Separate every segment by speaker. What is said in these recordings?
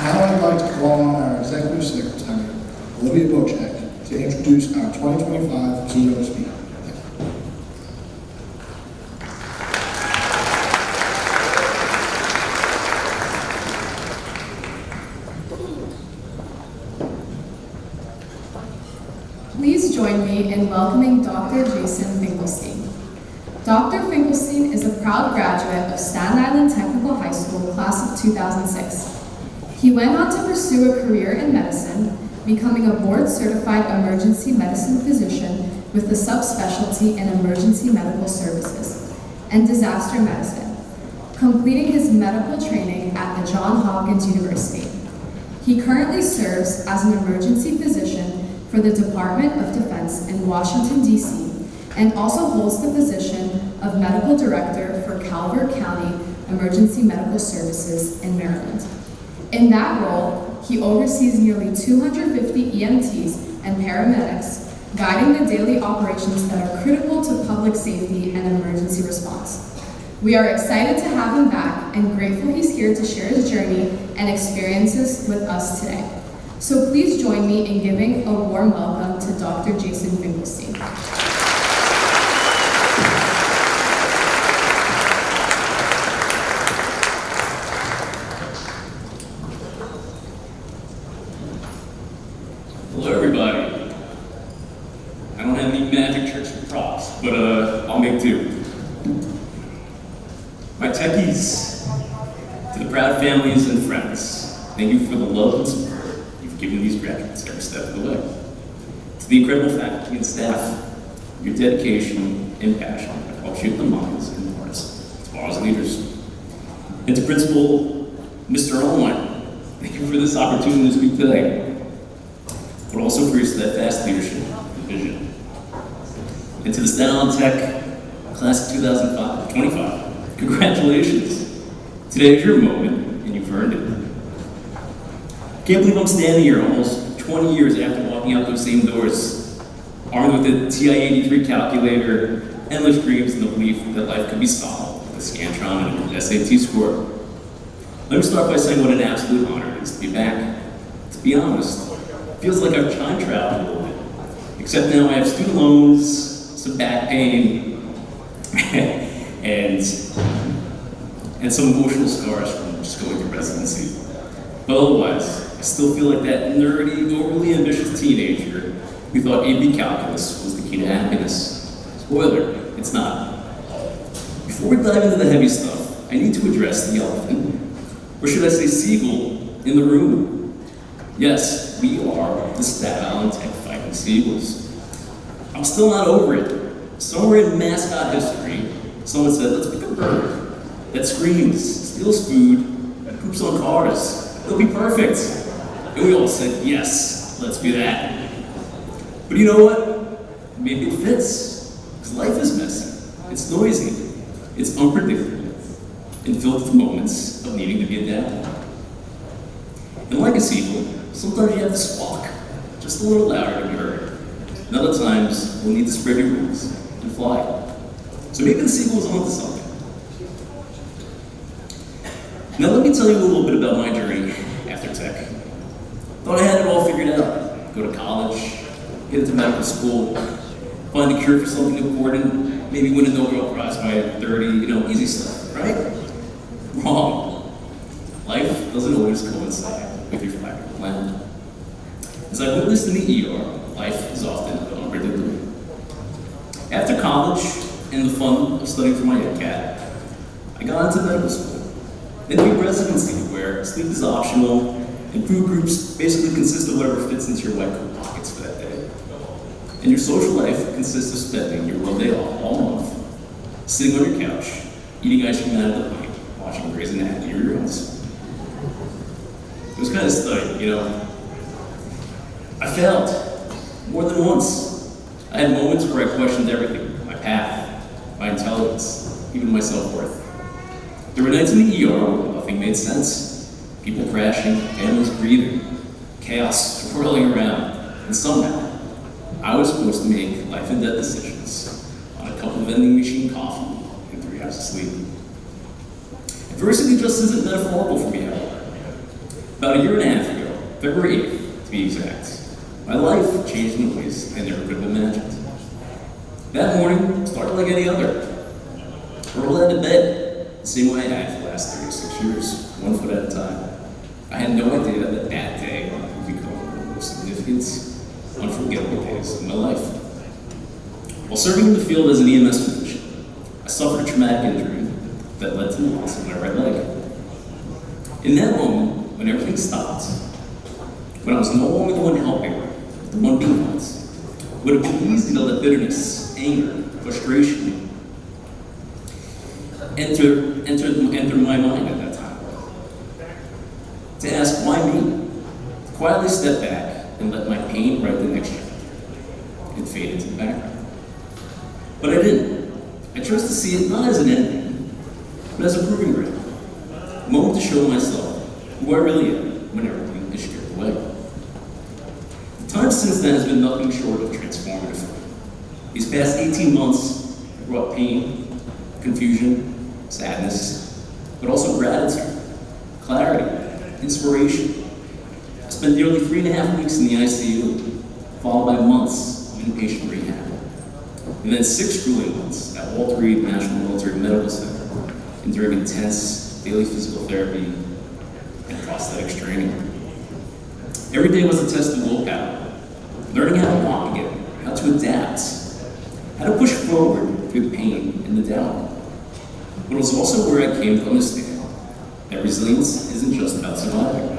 Speaker 1: Now I'd like to call on our Executive Secretary, Olivia Bocek, to introduce our 2025 keynote speaker.
Speaker 2: Please join me in welcoming Dr. Jason Finkelstein. Dr. Finkelstein is a proud graduate of Staten Island Technical High School, class of 2006. He went on to pursue a career in medicine, becoming a board-certified emergency medicine physician with a subspecialty in emergency medical services and disaster medicine, completing his medical training at the Johns Hopkins University. He currently serves as an emergency physician for the Department of Defense in Washington, D.C., and also holds the position of Medical Director for Calvert County Emergency Medical Services in Maryland. In that role, he oversees nearly 250 EMTs and paramedics, guiding the daily operations that are critical to public safety and emergency response. We are excited to have him back and grateful he's here to share his journey and experiences with us today. So please join me in giving a warm welcome to Dr. Jason Finkelstein.
Speaker 3: Hello everybody. I don't have any magic tricks or props, but I'll make do. My techies, to the proud families and friends, thank you for the love and support you've given these graduates every step of the way. To the incredible faculty and staff, your dedication and passion have helped shape the minds and hearts of our leaders. And to Principal Mr. Allwine, thank you for this opportunity to speak today, but also for your steadfast leadership and vision. And to the Staten Island Tech Class of 2025, congratulations. Today is your moment, and you've earned it. I can't believe I'm standing here almost 20 years after walking out those same doors, armed with a TI-83 calculator, endless dreams, and the belief that life could be solved with a Scantron and an SAT score. Let me start by saying what an absolute honor it is to be back. To be honest, it feels like I've time traveled a little bit, except now I have student loans, some back pain, and some emotional scars from just going through residency. But otherwise, I still feel like that nerdy, overly ambitious teenager who thought AP Calculus was the key to happiness. Spoiler, it's not. Before we dive into the heavy stuff, I need to address the elephant, or should I say seagull, in the room. Yes, we are the Staten Island Tech Fighting Seagulls. I'm still not over it. Somewhere in mascot history, someone said, let's pick a bird that screams, steals food, and poops on cars. It'll be perfect. And we all said, yes, let's do that. But you know what? Maybe it fits. Because life is messy. It's noisy. It's unpredictable. And filled with moments of needing to be adaptable. And like a seagull, sometimes you have to squawk, just a little louder to be heard. And other times, you'll need to spread your wings and fly. So maybe the seagull is onto something. Now let me tell you a little bit about my journey after tech. Thought I had it all figured out. Go to college, get into medical school, find a cure for something important, maybe win a Nobel Prize by 30, easy stuff, right? Wrong. Life doesn't always coincide with your five-year plan. As I witnessed in the ER, life is often unpredictable. After college and the fun of studying for my MCAT, I got into medical school. Then did residency, where sleep is optional, and food groups basically consist of whatever fits into your white coat pockets for that day. And your social life consists of spending your one day off all month, sitting on your couch, eating ice cream out of the pint, watching Grey's Anatomy or reruns. It was kind of study, I failed more than once. I had moments where I questioned everything, my path, my intelligence, even my self-worth. There were nights in the ER where nothing made sense. People crashing, families breathing, chaos swirling around, and somehow, I was supposed to make life and death decisions on a cup of vending machine coffee and 3 hours of sleep. Adversity just isn't metaphorical for me, however. About a year and a half ago, February 8th to be exact, my life changed in ways I never could have imagined. That morning started like any other. Rolled out of bed the same way I had for the last 36 years, 1 foot at a time. I had no idea that that day would become one of the most significant, unforgettable days of my life. While serving in the field as an EMS physician, I suffered a traumatic injury that led to the loss of my right leg. In that moment, when everything stopped, when I was no longer the one helping, but the one being helped, it would have been easy to let bitterness, anger, frustration enter my mind at that time. To ask, why me? To quietly step back and let my pain write the next chapter and fade into the background. But I didn't. I chose to see it not as an ending, but as a proving ground. A moment to show myself who I really am when everything is stripped away. The time since then has been nothing short of transformative. These past 18 months have brought pain, confusion, sadness, but also gratitude, clarity, inspiration. I spent nearly 3.5 weeks in the ICU, followed by months of inpatient rehab, and then 6 grueling months at Walter Reed National Military Medical Center, enduring intense daily physical therapy and prosthetics training. Every day was a test of willpower, learning how to walk again, how to adapt, how to push forward through the pain and the doubt. But it was also where I came to understand that resilience isn't just about surviving.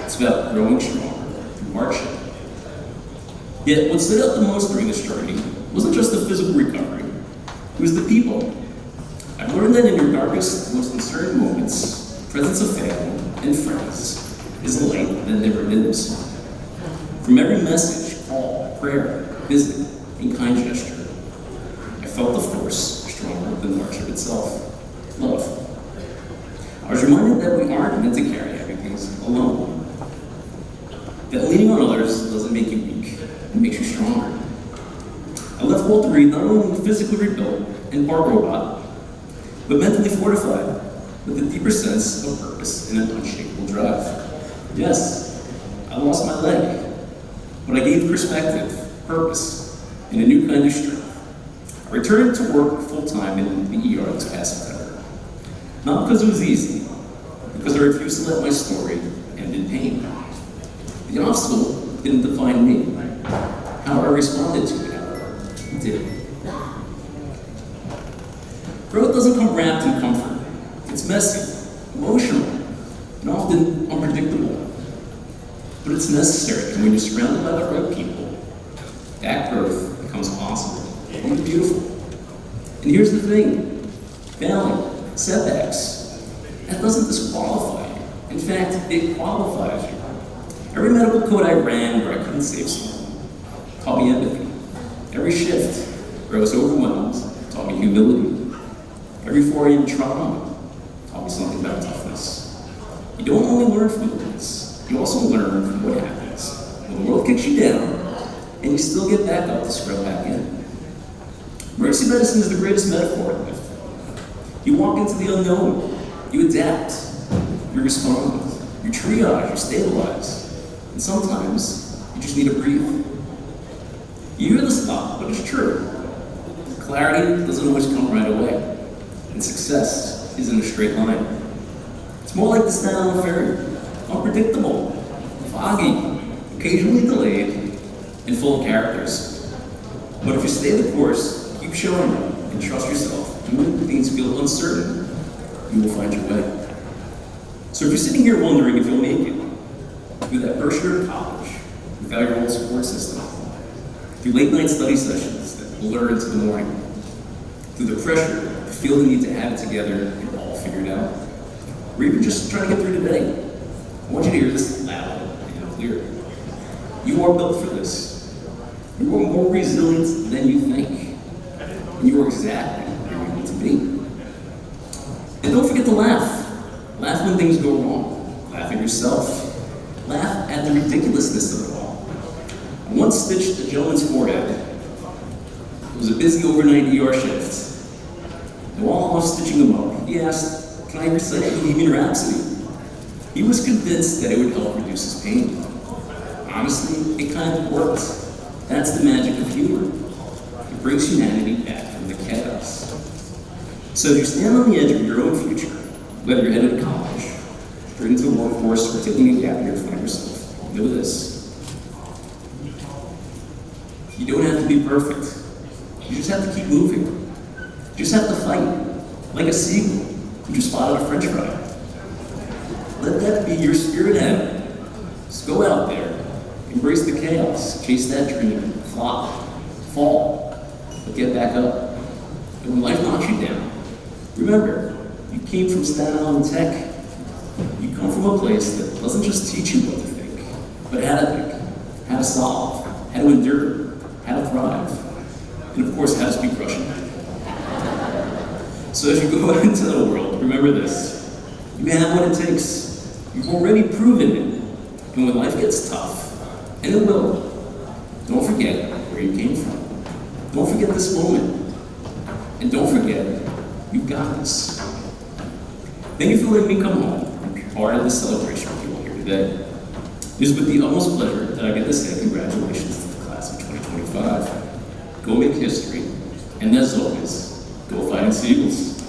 Speaker 3: It's about growing stronger through hardship. Yet what stood out the most during this journey wasn't just the physical recovery, it was the people. I've learned that in your darkest, most uncertain moments, the presence of family and friends is a light that never dims. From every message, call, prayer, visit, and kind gesture, I felt the force stronger than the hardship itself. Love. I was reminded that we aren't meant to carry heavy things alone. That leaning on others doesn't make you weak, it makes you stronger. I left Walter Reed not only physically rebuilt and part robot, but mentally fortified with a deeper sense of purpose and an unshakable drive. Yes, I lost my leg, but I gained perspective, purpose, and a new kind of strength. I returned to work full-time in the ER this past September. Not because it was easy, but because I refused to let my story end in pain. The obstacle didn't define me. How I responded to it, however, did. Growth doesn't come wrapped in comfort. It's messy, emotional, and often unpredictable. But it's necessary, and when you're surrounded by the right people, that growth becomes possible and beautiful. And here's the thing, failing, setbacks, that doesn't disqualify you. In fact, it qualifies you. Every medical code I ran where I couldn't save someone taught me empathy. Every shift where I was overwhelmed taught me humility. Every 4 a.m. trauma taught me something about toughness. You don't only learn from the wins, you also learn from what happens when the world kicks you down and you still get back up to scrub back in. Emergency medicine is the greatest metaphor in life. You walk into the unknown, you adapt, you respond, you triage, you stabilize, and sometimes you just need to breathe. You hear this a lot, but it's true. Clarity doesn't always come right away, and success isn't a straight line. It's more like the stand on a ferry, unpredictable, foggy, occasionally delayed, and full of characters. But if you stay the course, keep showing up, and trust yourself, even when things feel uncertain, you will find your way. So if you're sitting here wondering if you'll make it through that first year of college without your old support system, through late night study sessions that blur into the morning, through the pressure to feel the need to have it together and all figured out, or even just trying to get through today, I want you to hear this loud and clear. You are built for this. You are more resilient than you think. And you are exactly where you need to be. And don't forget to laugh. Laugh when things go wrong. Laugh at yourself. Laugh at the ridiculousness of it all. I once stitched a gentleman's forehead. It was a busy overnight ER shift. And while I was stitching him up, he asked, "Can I recite Bohemian Rhapsody?" He was convinced that it would help reduce his pain. Honestly, it kind of worked. That's the magic of humor. It brings humanity back from the chaos. So as you stand on the edge of your own future, whether you're headed to college, straight into the workforce, or taking a gap year to find yourself, know this. You don't have to be perfect. You just have to keep moving. You just have to fight, like a seagull who just spotted a french fry. Let that be your spirit animal. Just go out there, embrace the chaos, chase that dream, fly, fall, but get back up. And when life knocks you down, remember, you came from Staten Island Tech. You come from a place that doesn't just teach you what to think, but how to think, how to solve, how to endure, how to thrive, and of course, how to speak Russian. So as you go out into the world, remember this. You have what it takes. You've already proven it. And when life gets tough, and it will, don't forget where you came from. Don't forget this moment. And don't forget, you've got this. Thank you for letting me come home and be part of this celebration with you all here today. It is with the utmost pleasure that I get to say congratulations to the class of 2025. Go make history, and as always, go fighting Seagulls.